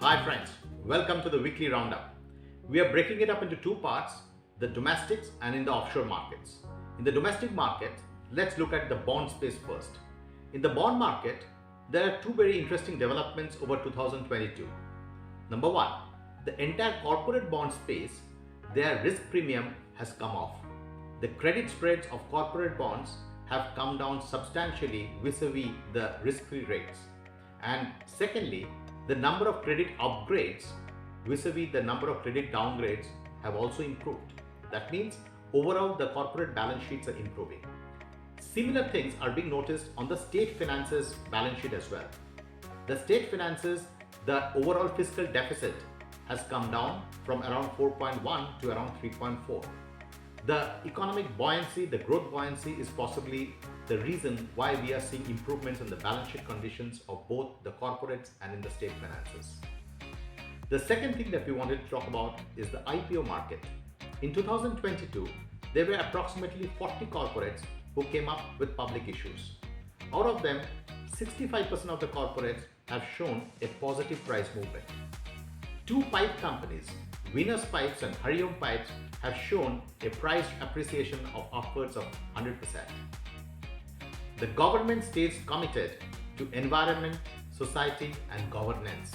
Hi friends, welcome to the weekly Roundup. We are breaking it up into two parts, the domestics and in the offshore markets. In the domestic market, let's look at the bond space first. In the bond market, there are two very interesting developments over 2022. Number one, the entire corporate bond space, their risk premium has come off. The credit spreads of corporate bonds have come down substantially vis-a-vis the risk-free rates. And secondly, the number of credit upgrades vis-a-vis the number of credit downgrades have also improved. That means overall the corporate balance sheets are improving. Similar things are being noticed on the state finances balance sheet as well. The state finances, the overall fiscal deficit has come down from around 4.1 to around 3.4. The economic buoyancy, the growth buoyancy is possibly the reason why we are seeing improvements in the balance sheet conditions of both the corporates and in the state finances. The second thing that we wanted to talk about is the IPO market. In 2022, there were approximately 40 corporates who came up with public issues. Out of them, 65% of the corporates have shown a positive price movement. Two pipe companies, Venus Pipes and Hariom Pipes, have shown a price appreciation of upwards of 100%. The government stays committed to environment, society and governance.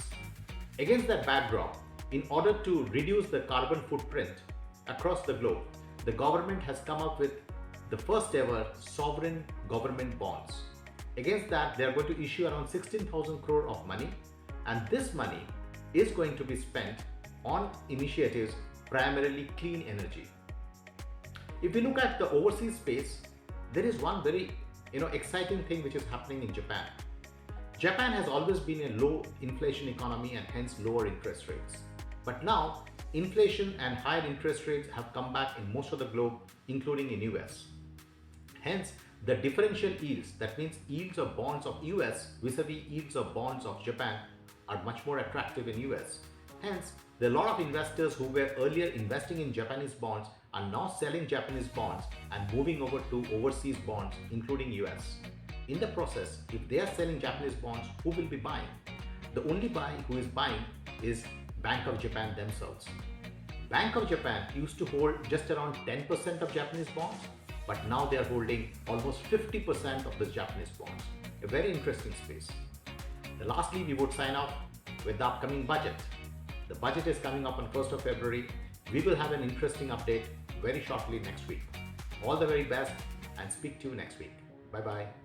Against that backdrop, in order to reduce the carbon footprint across the globe, the government has come up with the first ever sovereign government bonds. Against that, they are going to issue around 16,000 crore of money, and this money is going to be spent on initiatives primarily clean energy. If we look at the overseas space, there is one very exciting thing which is happening in Japan. Japan has always been a low inflation economy and hence lower interest rates. But now inflation and higher interest rates have come back in most of the globe, including in US. Hence the differential yields, that means yields of bonds of US vis-a-vis yields of bonds of Japan, are much more attractive in US. Hence, there are a lot of investors who were earlier investing in Japanese bonds are now selling Japanese bonds and moving over to overseas bonds, including US. In the process, if they are selling Japanese bonds, who will be buying? The only buy who is buying is Bank of Japan themselves. Bank of Japan used to hold just around 10% of Japanese bonds, but now they are holding almost 50% of the Japanese bonds. A very interesting space. Lastly, we would sign off with the upcoming budget. The budget is coming up on 1st of February. We will have an interesting update very shortly next week. All the very best and speak to you next week. Bye-bye.